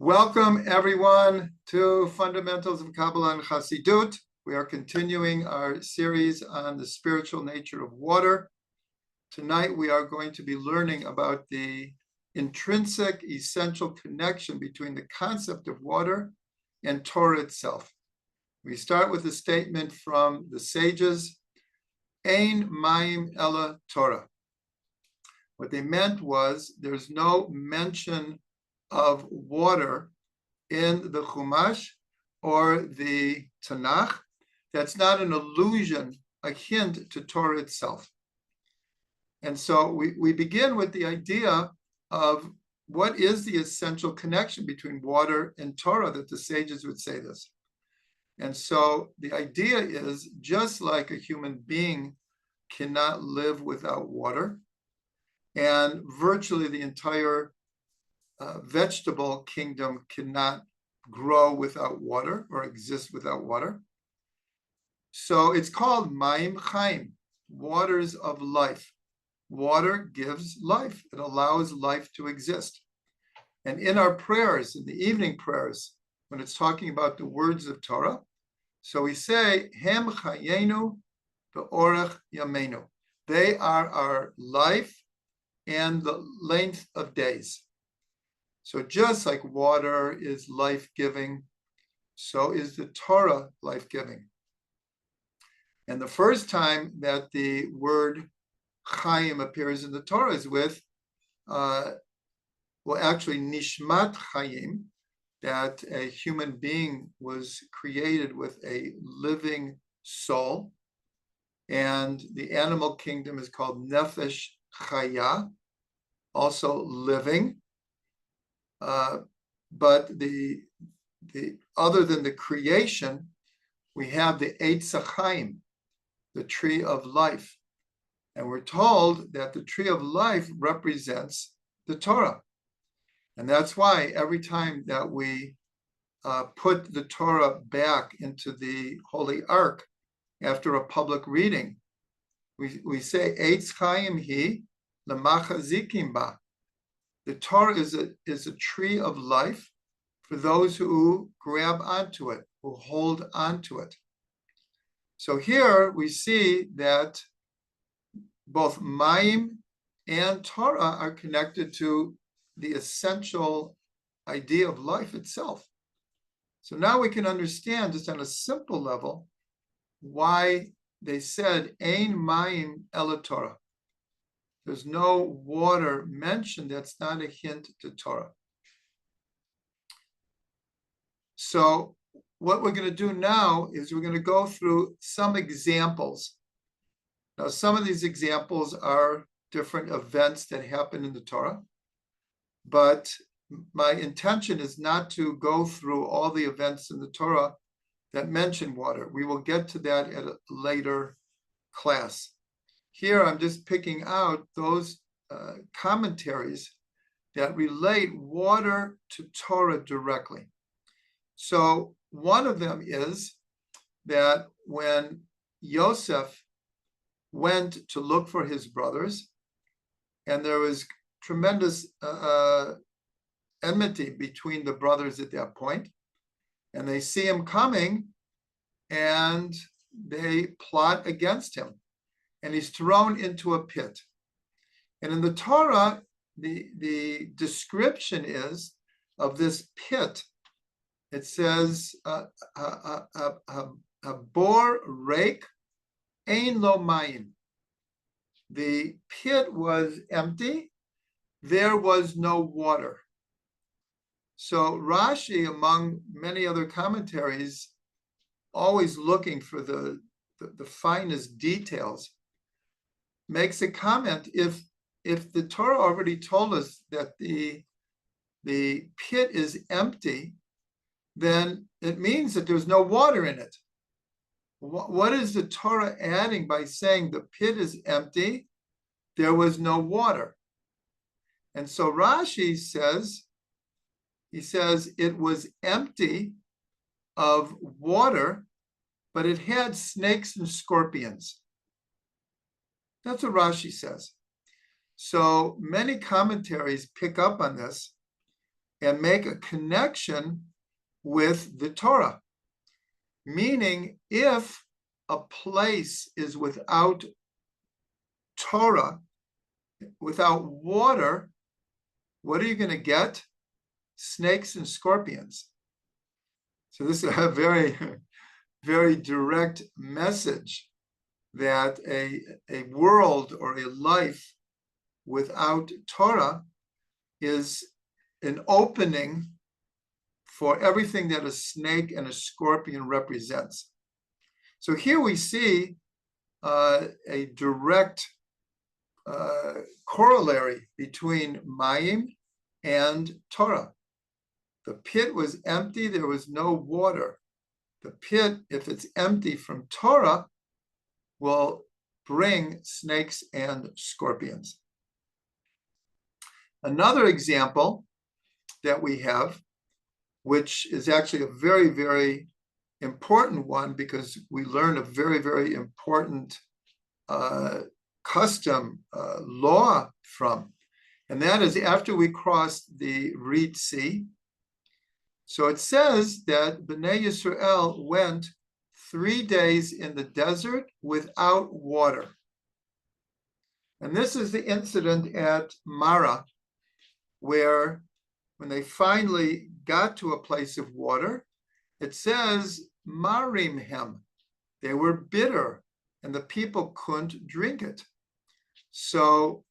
Welcome, everyone, to Fundamentals of Kabbalah and Chassidut. We are continuing our series on the spiritual nature of water. Tonight, we are going to be learning about the intrinsic, essential connection between the concept of water and Torah itself. We start with a statement from the sages, Ein Mayim Ela Torah. What they meant was there's no mention of water in the Chumash or the Tanakh. That's not an allusion, a hint to Torah itself. And so we begin with the idea of what is the essential connection between water and Torah, that the sages would say this. And so the idea is, just like a human being cannot live without water, and virtually the entire vegetable kingdom cannot grow without water or exist without water. So it's called Mayim Chaim, waters of life. Water gives life. It allows life to exist. And in our prayers, in the evening prayers, when it's talking about the words of Torah, so we say, Hem Chayenu Be'orech Yameinu. They are our life and the length of days. So just like water is life-giving, so is the Torah life-giving. And the first time that the word Chaim appears in the Torah is with, actually Nishmat Chaim, that a human being was created with a living soul. And the animal kingdom is called Nefesh Chaya, also living. But the other than the creation, we have the Eitz Chaim, the tree of life. And we're told that the tree of life represents the Torah. And that's why every time that we put the Torah back into the Holy Ark after a public reading, we say, Eitz Chaim hi l'machazikim ba. The Torah is a tree of life for those who grab onto it, who hold onto it. So here we see that both Mayim and Torah are connected to the essential idea of life itself. So now we can understand, just on a simple level, why they said, Ein Mayim Ela Torah. There's no water mentioned that's not a hint to Torah. So what we're going to do now is we're going to go through some examples. Now, some of these examples are different events that happen in the Torah, but my intention is not to go through all the events in the Torah that mention water. We will get to that at a later class. Here, I'm just picking out those commentaries that relate water to Torah directly. So one of them is that when Yosef went to look for his brothers, and there was tremendous enmity between the brothers at that point, and they see him coming, and they plot against him. And he's thrown into a pit. And in the Torah, the description is of this pit. It says, bor rake ein lo mayim. The pit was empty. There was no water. So Rashi, among many other commentaries, always looking for the finest details, makes a comment, if the Torah already told us that the pit is empty, then it means that there's no water in it. What is the Torah adding by saying the pit is empty, there was no water? And so Rashi says, it was empty of water, but it had snakes and scorpions. That's what Rashi says. So many commentaries pick up on this and make a connection with the Torah. Meaning, if a place is without Torah, without water, what are you going to get? Snakes and scorpions. So this is a very, very direct message that a world or a life without Torah is an opening for everything that a snake and a scorpion represents. So here we see a direct corollary between Mayim and Torah. The pit was empty, there was no water. The pit, if it's empty from Torah, will bring snakes and scorpions. Another example that we have, which is actually a very, very important one, because we learn a very, very important custom, law from, and that is after we crossed the Reed Sea. So it says that Bnei Yisrael went 3 days in the desert without water. And this is the incident at Marah, where when they finally got to a place of water, it says, Marim hem, they were bitter, and the people couldn't drink it. So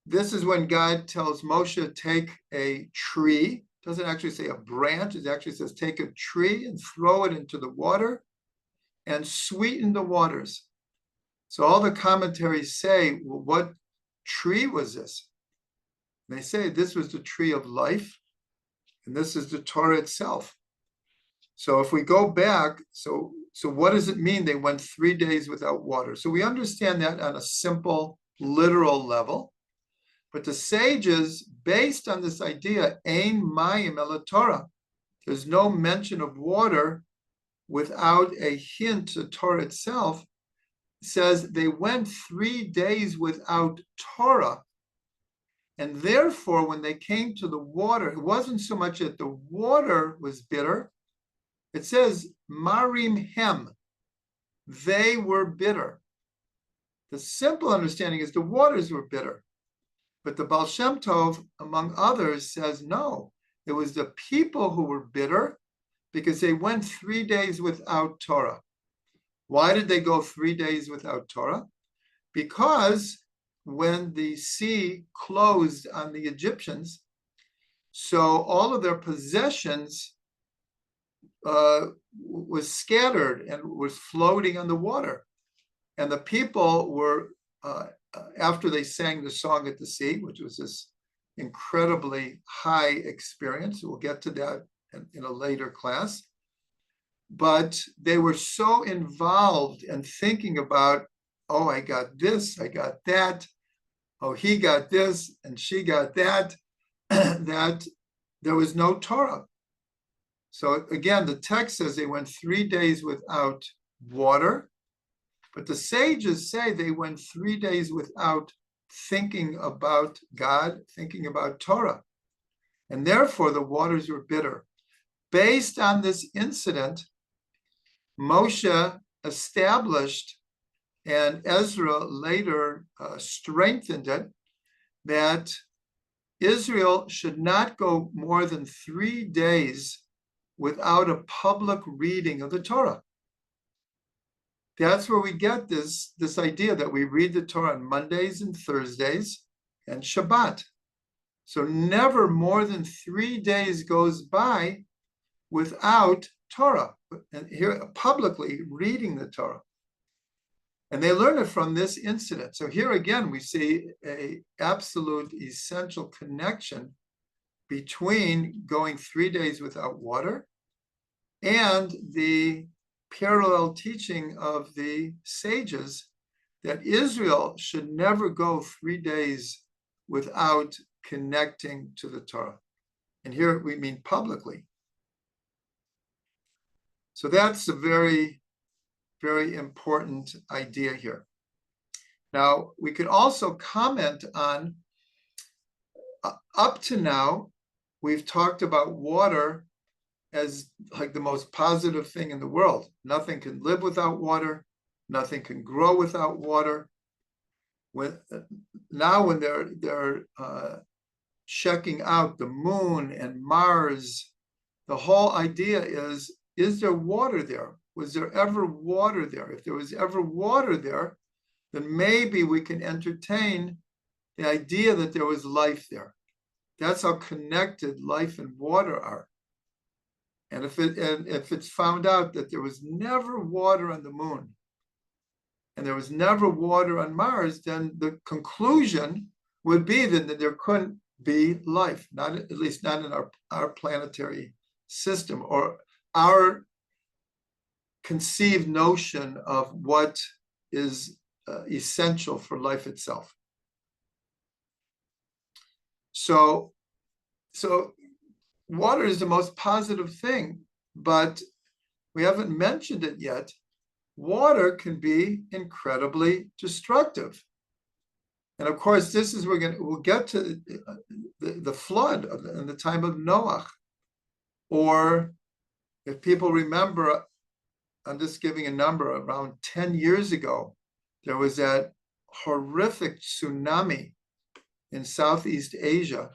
this is when God tells Moshe, take a tree. It doesn't actually say a branch, it actually says take a tree and throw it into the water and sweeten the waters. So all the commentaries say, well, what tree was this? They say this was the tree of life, and this is the Torah itself. So if we go back, so what does it mean they went 3 days without water? So we understand that on a simple, literal level. But the sages, based on this idea, Ein Mayim Ela Torah, there's no mention of water without a hint to Torah itself, says they went 3 days without Torah. And therefore, when they came to the water, it wasn't so much that the water was bitter. It says, Marim hem, they were bitter. The simple understanding is the waters were bitter. But the Baal Shem Tov, among others, says, no, it was the people who were bitter because they went 3 days without Torah. Why did they go 3 days without Torah? Because when the sea closed on the Egyptians, so all of their possessions was scattered and was floating on the water. And the people were, after they sang the song at the sea, which was this incredibly high experience, we'll get to that in a later class, but they were so involved in thinking about, oh, I got this, I got that, oh, he got this, and she got that, that there was no Torah. So again, the text says they went 3 days without water, but the sages say they went 3 days without thinking about God, thinking about Torah. And therefore, the waters were bitter. Based on this incident, Moshe established, and Ezra later strengthened it, that Israel should not go more than 3 days without a public reading of the Torah. That's where we get this idea that we read the Torah on Mondays and Thursdays and Shabbat. So never more than 3 days goes by without Torah, and here publicly reading the Torah. And they learn it from this incident. So here again, we see an absolute essential connection between going 3 days without water and the parallel teaching of the sages that Israel should never go 3 days without connecting to the Torah. And here we mean publicly. So that's a very, very important idea here. Now, we could also comment on, up to now, we've talked about water as like the most positive thing in the world. Nothing can live without water. Nothing can grow without water. When they're checking out the moon and Mars, the whole idea is there water there? Was there ever water there? If there was ever water there, then maybe we can entertain the idea that there was life there. That's how connected life and water are. And if it's found out that there was never water on the moon and there was never water on Mars, then the conclusion would be that there couldn't be life, not at least not in our planetary system, or our conceived notion of what is essential for life itself. So water is the most positive thing, but we haven't mentioned it yet. Water can be incredibly destructive. And of course, this is we'll get to the flood in the time of Noah. Or if people remember, I'm just giving a number, around 10 years ago, there was that horrific tsunami in Southeast Asia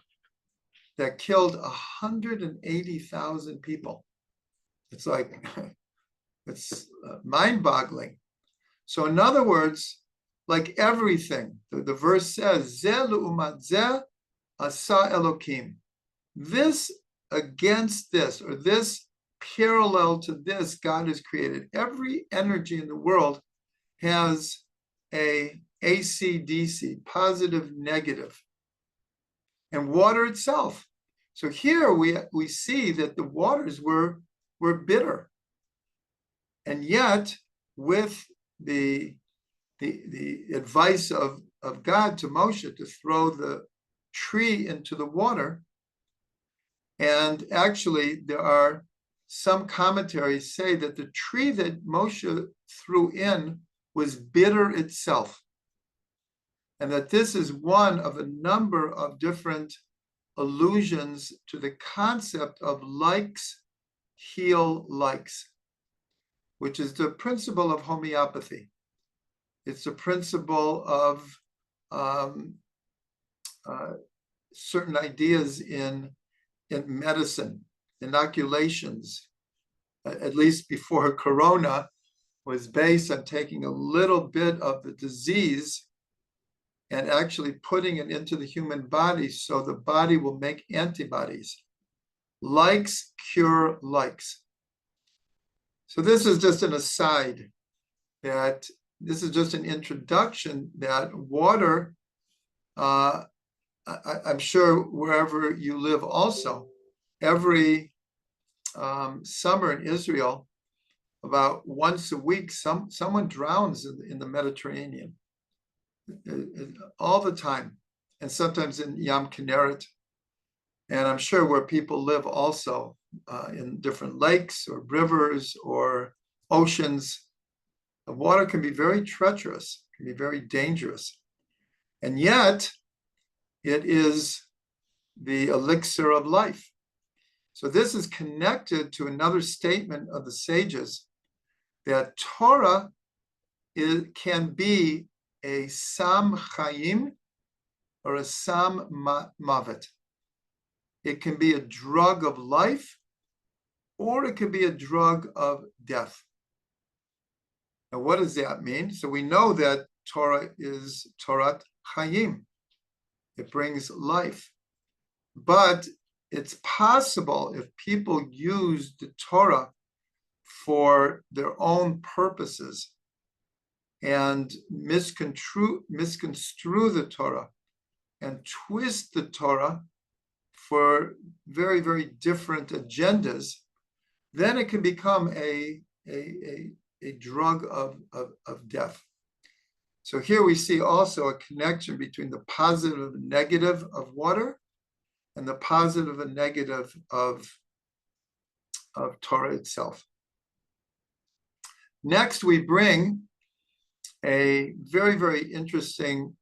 that killed 180,000 people. It's like, it's mind-boggling. So in other words, like everything, the verse says, Ze l'umat ze asa Elokim. This against this, or this parallel to this, God has created. Every energy in the world has a AC/DC, positive, negative, and water itself. So here we see that the waters were bitter, and yet with the advice of God to Moshe to throw the tree into the water, and actually there are some commentaries say that the tree that Moshe threw in was bitter itself, and that this is one of a number of different allusions to the concept of likes heal likes, which is the principle of homeopathy. It's the principle of certain ideas in medicine, inoculations, at least before Corona, was based on taking a little bit of the disease and actually putting it into the human body so the body will make antibodies. Likes cure likes. So this is just an aside, that this is just an introduction that water, I'm sure wherever you live also, every summer in Israel, about once a week, someone drowns in the Mediterranean all the time, and sometimes in Yam Kinneret. And I'm sure where people live also, in different lakes or rivers or oceans, the water can be very treacherous, can be very dangerous. And yet, it is the elixir of life. So this is connected to another statement of the sages, that Torah can be a sam chayim or a sam mavet. It can be a drug of life, or it can be a drug of death. Now, what does that mean? So we know that Torah is Torat Chayim. It brings life. But it's possible, if people use the Torah for their own purposes and misconstrue the Torah and twist the Torah for very, very different agendas, then it can become a drug of death. So here we see also a connection between the positive and negative of water and the positive and negative of Torah itself. Next, we bring a very, very interesting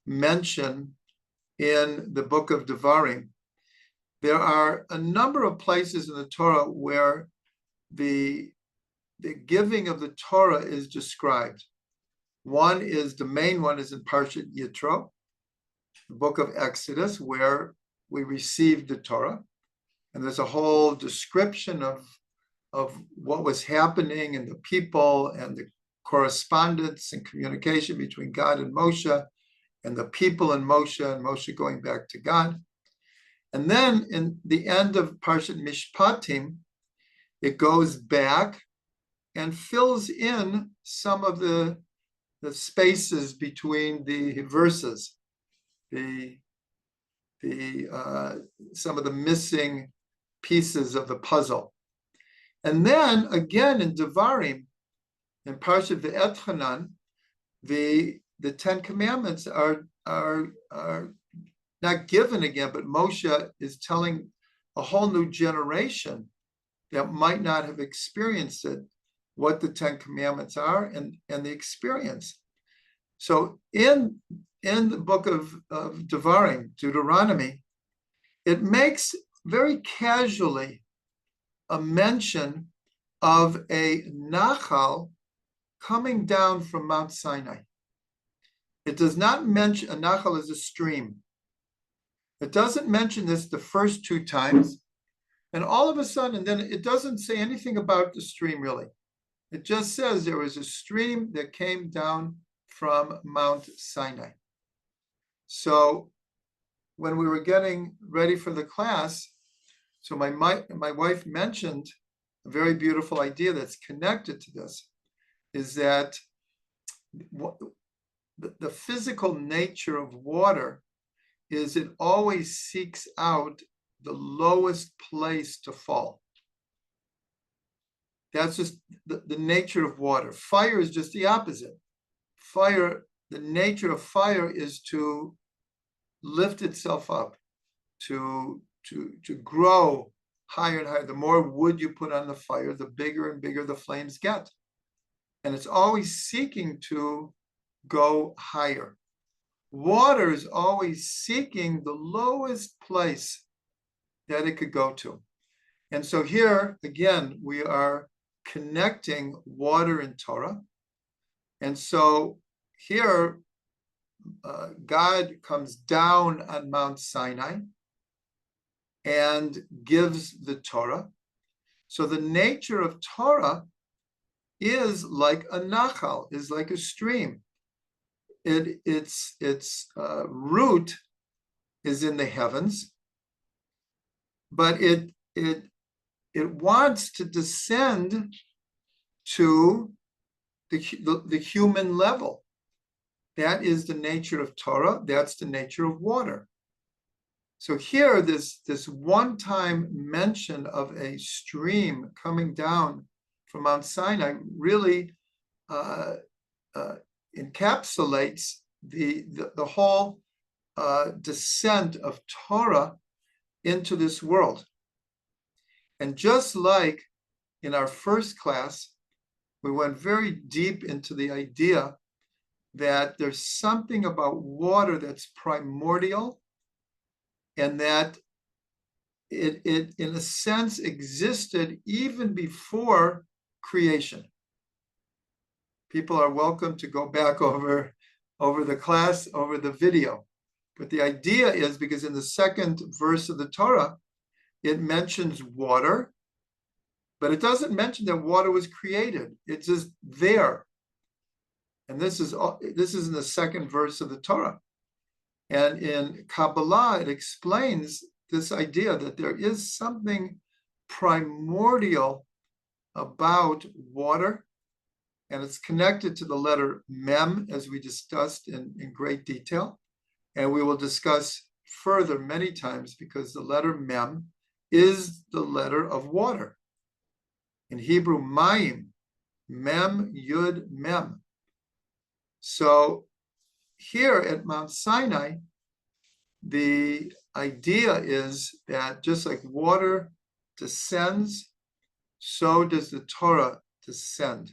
mention in the book of Devarim. There are a number of places in the Torah where the giving of the Torah is described. The main one is in Parshat Yitro, the book of Exodus, where we received the Torah. And there's a whole description of what was happening and the people and the correspondence and communication between God and Moshe, and the people and Moshe going back to God. And then in the end of Parshat Mishpatim, it goes back and fills in some of the spaces between the verses, some of the missing pieces of the puzzle. And then again in Devarim, in Parshat Ve'etchanan, the Ten Commandments are not given again, but Moshe is telling a whole new generation that might not have experienced it, what the Ten Commandments are and the experience. So in the book of Devarim, Deuteronomy, it makes very casually a mention of a nachal coming down from Mount Sinai. It does not mention a nachal as a stream. It doesn't mention this the first two times. And all of a sudden, and then it doesn't say anything about the stream really. It just says there was a stream that came down from Mount Sinai. So when we were getting ready for the class, so my wife mentioned a very beautiful idea that's connected to this, is that the physical nature of water is it always seeks out the lowest place to fall. That's just the nature of water. Fire is just the opposite. Fire, the nature of fire is to lift itself up, to grow higher and higher. The more wood you put on the fire, the bigger and bigger the flames get. And it's always seeking to go higher. Water is always seeking the lowest place that it could go to. And so here, again, we are connecting water and Torah. And so here, God comes down on Mount Sinai and gives the Torah. So the nature of Torah is like a nachal, is like a stream. Its root is in the heavens, but it wants to descend to the human level. That is the nature of Torah. That's the nature of water. So here, this one-time mention of a stream coming down from Mount Sinai really encapsulates the whole descent of Torah into this world. And just like in our first class, we went very deep into the idea that there's something about water that's primordial, and that it in a sense existed even before creation. People are welcome to go back over the class, over the video. But the idea is, because in the second verse of the Torah, it mentions water, but it doesn't mention that water was created. It's just there. And this is in the second verse of the Torah. And in Kabbalah, it explains this idea that there is something primordial about water, and it's connected to the letter Mem, as we discussed in great detail. And we will discuss further many times, because the letter Mem is the letter of water. In Hebrew, Mayim, Mem, Yud, Mem. So here at Mount Sinai, the idea is that just like water descends, so does the Torah descend.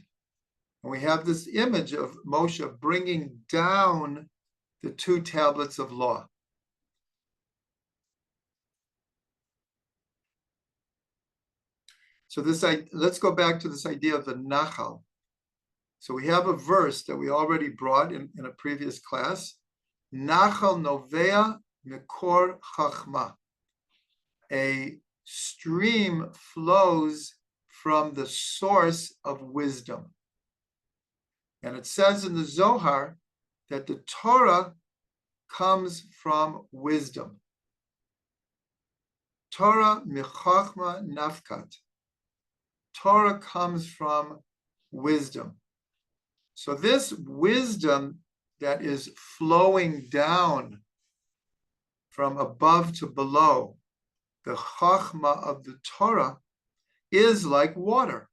And we have this image of Moshe bringing down the two tablets of law. So let's go back to this idea of the nachal. So we have a verse that we already brought in a previous class. Nachal novea mikor chachma. A stream flows from the source of wisdom. And it says in the Zohar that the Torah comes from wisdom. Torah michachma nafkat. Torah comes from wisdom. So this wisdom that is flowing down from above to below, the chachma of the Torah, is like water.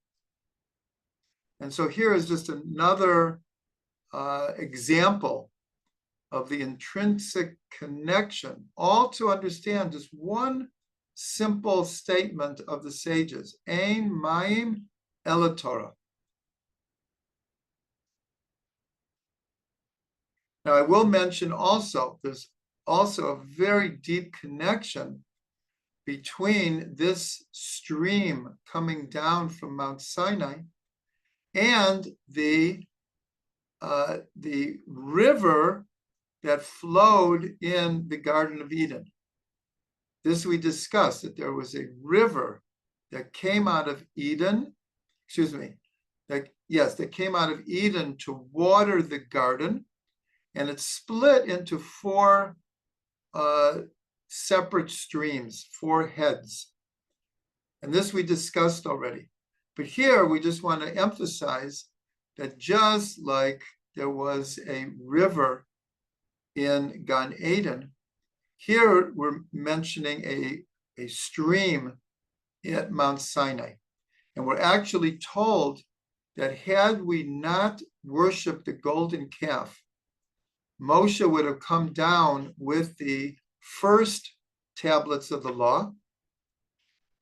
And so here is just another example of the intrinsic connection, all to understand just one simple statement of the sages, Ein Mayim Ela Torah. Now, I will mention also, there's also a very deep connection between this stream coming down from Mount Sinai and the river that flowed in the Garden of Eden. This we discussed, that there was a river that came out of Eden, that came out of Eden to water the garden, and it split into four separate streams, four heads. And this we discussed already. But here we just want to emphasize that just like there was a river in Gan Eden, here we're mentioning a stream at Mount Sinai. And we're actually told that had we not worshipped the golden calf, Moshe would have come down with the first tablets of the law,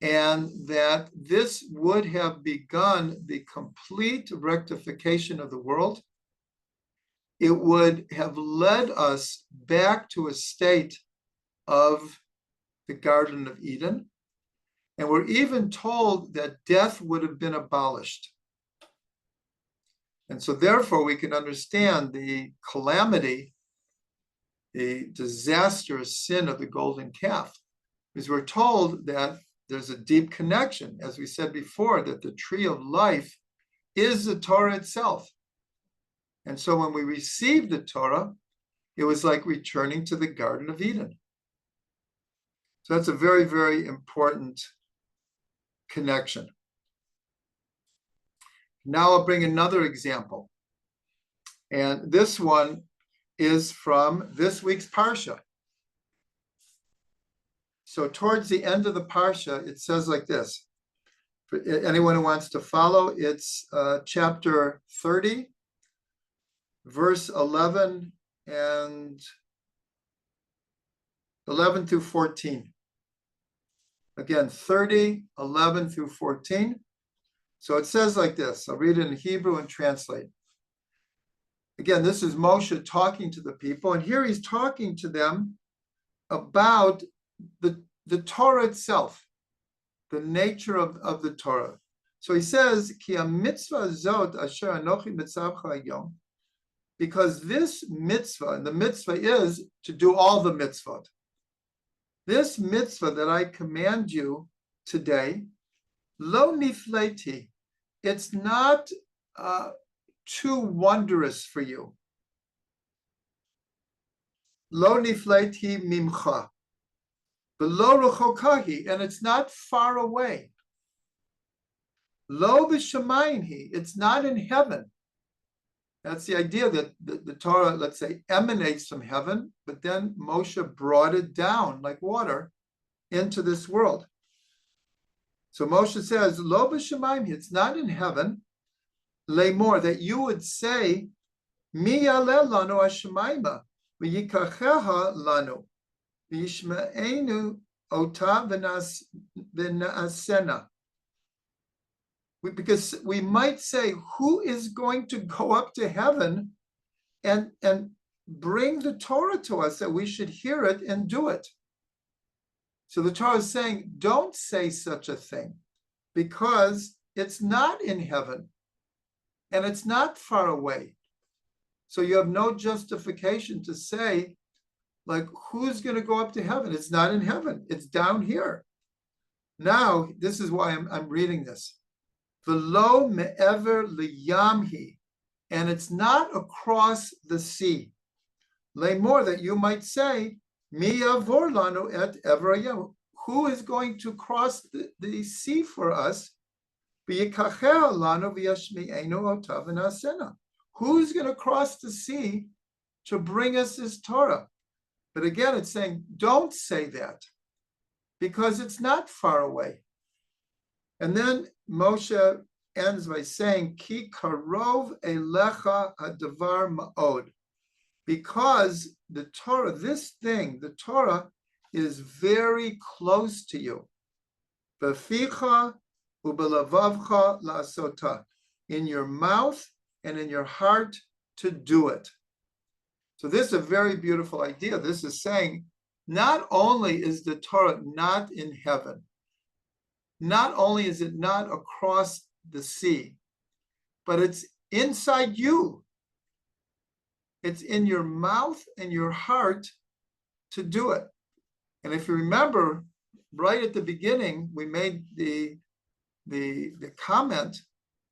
and that this would have begun the complete rectification of the world. It would have led us back to a state of the Garden of Eden. And we're even told that death would have been abolished. And so therefore we can understand the calamity, the disastrous sin of the golden calf, because we're told that there's a deep connection, as we said before, that the tree of life is the Torah itself. And so when we received the Torah, it was like returning to the Garden of Eden. So that's a very, very important connection. Now I'll bring another example. And this one is from this week's Parsha. So towards the end of the Parsha, it says like this. For anyone who wants to follow, it's chapter 30, verse 11 and 11 through 14. Again, 30, 11 through 14. So it says like this. I'll read it in Hebrew and translate. Again, this is Moshe talking to the people, and here he's talking to them about the Torah itself, the nature of the Torah. So he says, Ki mitzvah zot asher anochi mitzavcha hayom, because this mitzvah, and the mitzvah is to do all the mitzvot. This mitzvah that I command you today, lo nifleti, it's not too wondrous for you. Lo nifleti mimcha, v'lo rechokahi, and it's not far away. Lo b'shamayim, it's not in heaven. That's the idea that the Torah, let's say, emanates from heaven, but then Moshe brought it down like water into this world. So Moshe says, Lo b'shamayim, it's not in heaven, lemor, that you would say, Mi yaleh lanu hashemayma, v'yikacheha lanu, v'yishma'enu ota v'na'asena. Because we might say, who is going to go up to heaven and bring the Torah to us that we should hear it and do it? So the Torah is saying, don't say such a thing. because it's not in heaven and it's not far away. So you have no justification to say, like, who's going to go up to heaven? It's not in heaven. It's down here. Now, this is why I'm reading this. V'lo me'ever liyamhi, and it's not across the sea. Lay more that you might say, mi yavor lanu et ever hayam. Who is going to cross the sea for us? V'yikacher lanu v'yashmi'enu otav v'nasena. Who's going to cross the sea to bring us this Torah? But again, it's saying, don't say that, because it's not far away. And then Moshe ends by saying, Ki karov elecha hadavar ma'od. Because the Torah, this thing, the Torah, is very close to you. Beficha ubelavavcha la'asota. In your mouth and in your heart to do it. So this is a very beautiful idea. This is saying, not only is the Torah not in heaven, not only is it not across the sea, but it's inside you. It's in your mouth and your heart to do it. And if you remember, right at the beginning, we made the comment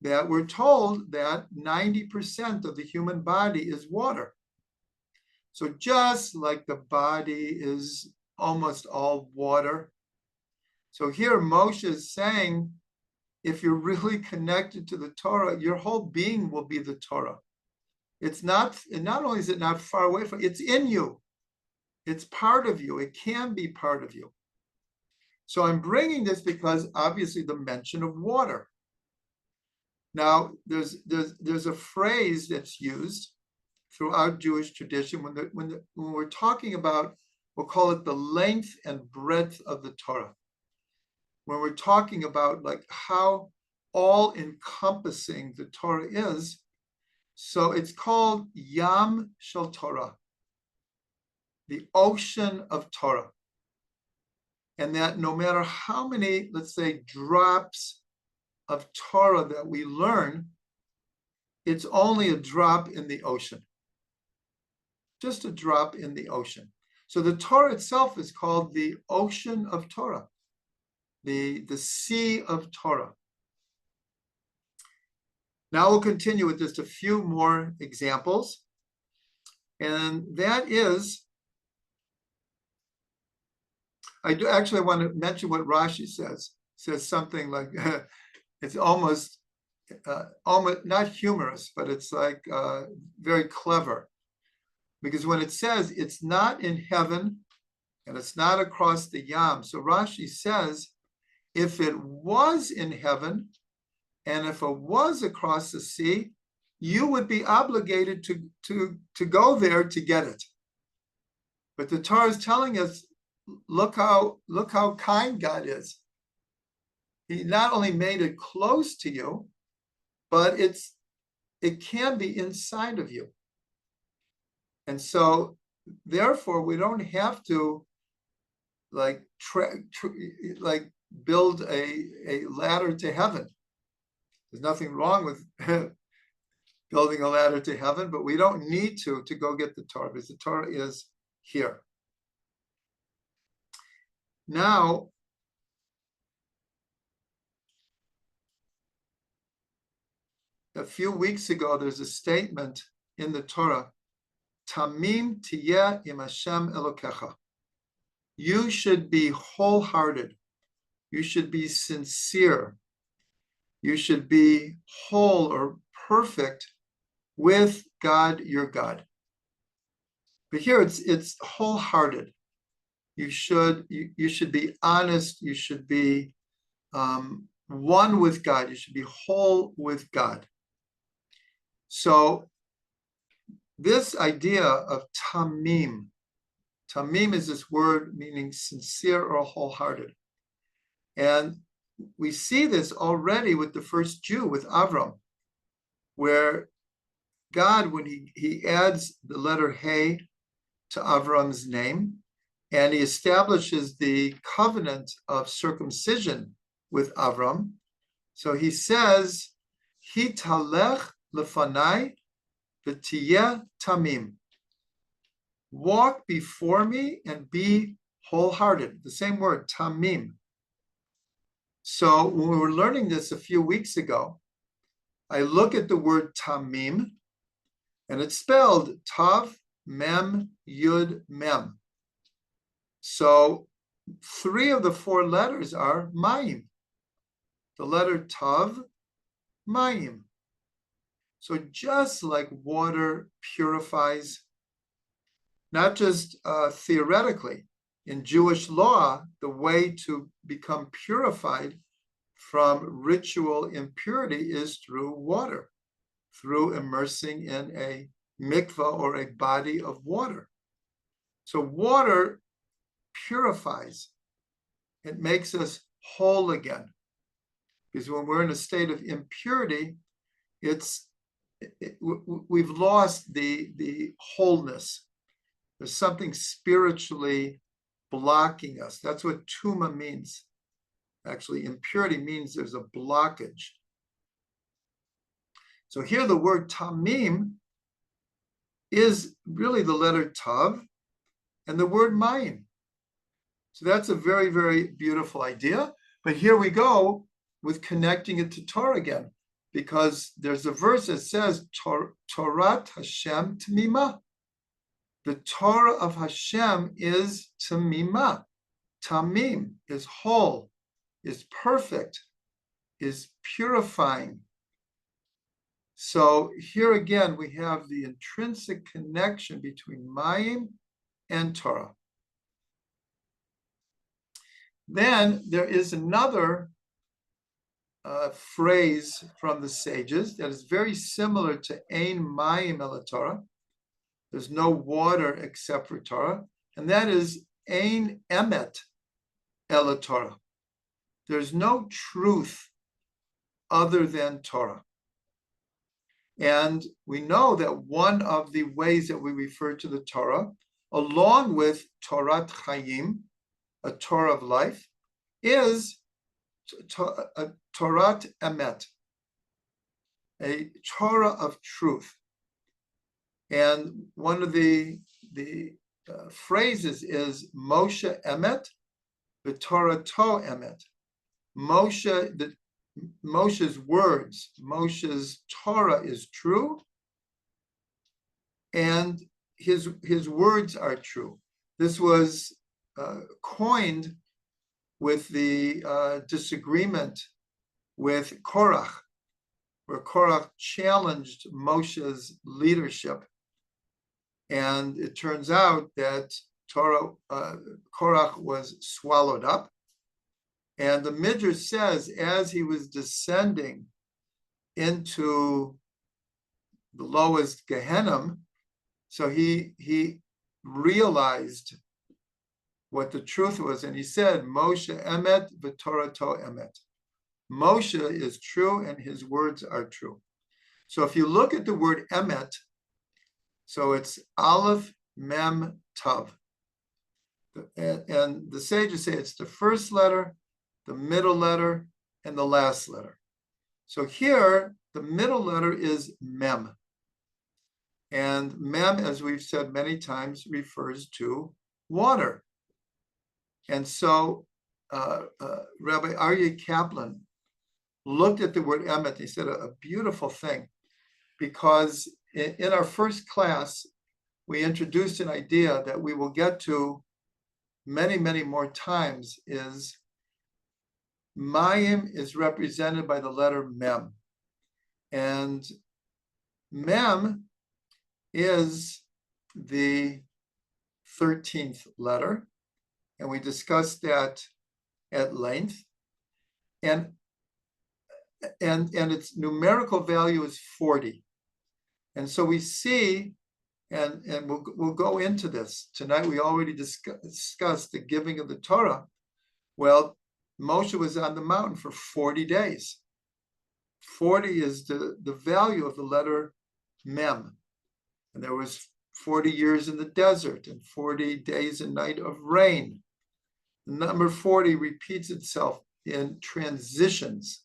that we're told that 90% of the human body is water. So just like the body is almost all water, so here Moshe is saying, if you're really connected to the Torah, your whole being will be the Torah. It's not only is it not far away from, it's in you. It's part of you. It can be part of you. So I'm bringing this because obviously the mention of water. Now there's a phrase that's used throughout Jewish tradition when we're talking about, we'll call it the length and breadth of the Torah. When we're talking about like how all-encompassing the Torah is, so it's called Yam Shel Torah, the ocean of Torah. And that no matter how many, let's say, drops of Torah that we learn, it's only a drop in the ocean. Just a drop in the ocean. So the Torah itself is called the ocean of Torah, the sea of Torah. Now we'll continue with just a few more examples. And that is, I do actually want to mention what Rashi says. Says something like, it's almost not humorous, but it's like very clever. Because when it says it's not in heaven and it's not across the Yam, so Rashi says, if it was in heaven and if it was across the sea, you would be obligated to go there to get it. But the Torah is telling us, look how kind God is. He not only made it close to you, but it can be inside of you. And so, therefore, we don't have to like build a ladder to heaven. There's nothing wrong with building a ladder to heaven, but we don't need to go get the Torah, because the Torah is here. Now, a few weeks ago, there's a statement in the Torah, Tamim tiyeh im Hashem Elokecha. You should be wholehearted. You should be sincere. You should be whole or perfect with God, your God. But here it's wholehearted. You should be honest. You should be one with God. You should be whole with God. So this idea of tamim is this word meaning sincere or wholehearted. And we see this already with the first Jew, with Avram, where God, when he adds the letter He to Avram's name, and he establishes the covenant of circumcision with Avram, So he says, Hitalech lefanai v'tiyeh tamim. Walk before me and be wholehearted. The same word, tamim. So when we were learning this a few weeks ago, I look at the word tamim, and it's spelled tav, mem, yud, mem. So 3 of the 4 letters are mayim. The letter tav, mayim. So just like water purifies, not just theoretically, in Jewish law, the way to become purified from ritual impurity is through water, through immersing in a mikvah or a body of water. So water purifies. It makes us whole again. Because when we're in a state of impurity, we've lost the wholeness. There's something spiritually blocking us. That's what tuma means. Actually, impurity means there's a blockage. So here the word tamim is really the letter tav and the word mayim. So that's a very, very beautiful idea. But here we go with connecting it to Torah again, because there's a verse that says, Torat Hashem Tamima. The Torah of Hashem is Tamima. Tamim is whole, is perfect, is purifying. So here again, we have the intrinsic connection between Mayim and Torah. Then there is another phrase from the sages that is very similar to Ein Mayim el Torah. There's no water except for Torah, and that is Ein Emet el Torah. There's no truth other than Torah. And we know that one of the ways that we refer to the Torah, along with Torat Chaim, a Torah of life, is Torat Emet, a Torah of truth. And one of the phrases is Moshe Emet, the Torah to Emet. Moshe's words, Moshe's Torah is true, and his words are true. This was coined with the disagreement with Korach, where Korach challenged Moshe's leadership. And it turns out that Korach was swallowed up. And the Midrash says, as he was descending into the lowest Gehenna, so he realized what the truth was, and he said, Moshe emet v'Torah to emet. Moshe is true, and his words are true. So if you look at the word emet, so it's Aleph, Mem, Tav. And the sages say it's the first letter, the middle letter, and the last letter. So here, the middle letter is Mem. And Mem, as we've said many times, refers to water. And so Rabbi Aryeh Kaplan looked at the word emet. He said a beautiful thing, because in our first class, we introduced an idea that we will get to many, many more times, is Mayim is represented by the letter Mem. And Mem is the 13th letter. And we discussed that at length. And its numerical value is 40. And so we see, and we'll go into this. Tonight we already discussed the giving of the Torah. Well, Moshe was on the mountain for 40 days. 40 is the value of the letter Mem. And there was 40 years in the desert and 40 days and night of rain. The number 40 repeats itself in transitions.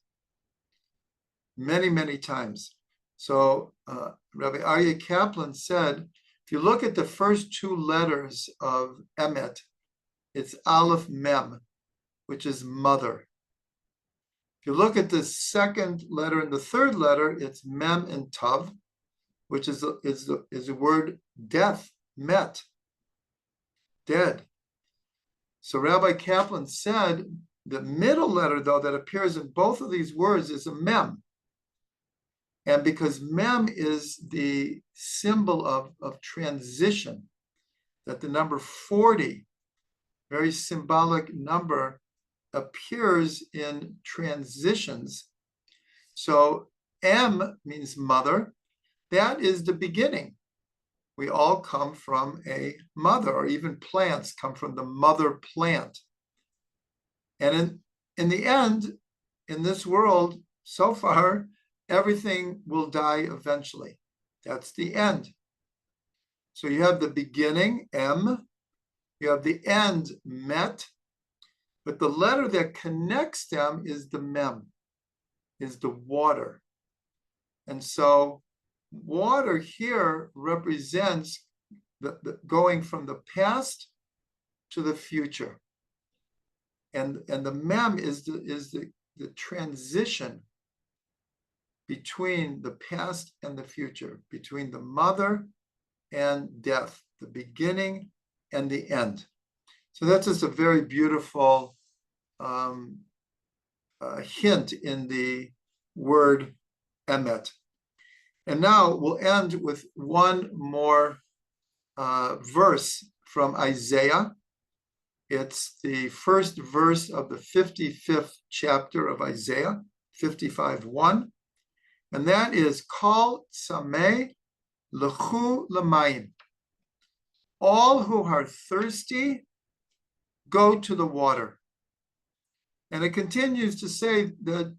many, many times. So Rabbi Aryeh Kaplan said, if you look at the first two letters of Emet, it's Aleph Mem, which is mother. If you look at the second letter and the third letter, it's Mem and Tav, which is the word death, met, dead. So Rabbi Kaplan said the middle letter, though, that appears in both of these words is a Mem. And because Mem is the symbol of transition, that the number 40, very symbolic number, appears in transitions. So M means mother. That is the beginning. We all come from a mother, or even plants come from the mother plant. And in the end, in this world, so far, everything will die eventually. That's the end. So you have the beginning, M. You have the end, Met. But the letter that connects them is the Mem, is the water. And so water here represents the going from the past to the future. And the Mem is the transition between the past and the future, between the mother and death, the beginning and the end. So that's just a very beautiful hint in the word emet. And now we'll end with one more verse from Isaiah. It's the first verse of the 55th chapter of Isaiah, 55:1. And that is, Kol Sameh Lechu Lamayim. All who are thirsty, go to the water. And it continues to say that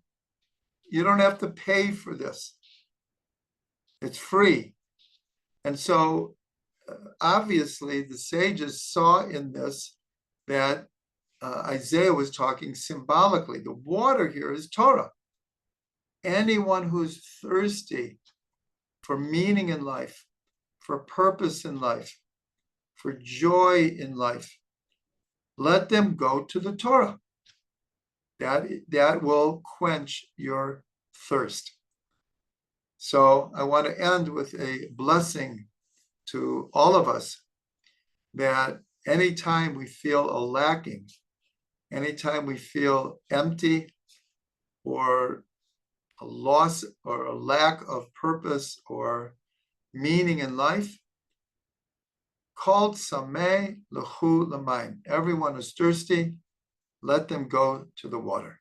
you don't have to pay for this. It's free. And so obviously the sages saw in this that Isaiah was talking symbolically. The water here is Torah. Anyone who's thirsty for meaning in life, for purpose in life, for joy in life, let them go to the Torah. That will quench your thirst. So I want to end with a blessing to all of us, that anytime we feel a lacking, anytime we feel empty or a loss or a lack of purpose or meaning in life, called Sameh Lechu Lamayim. Everyone is thirsty, let them go to the water.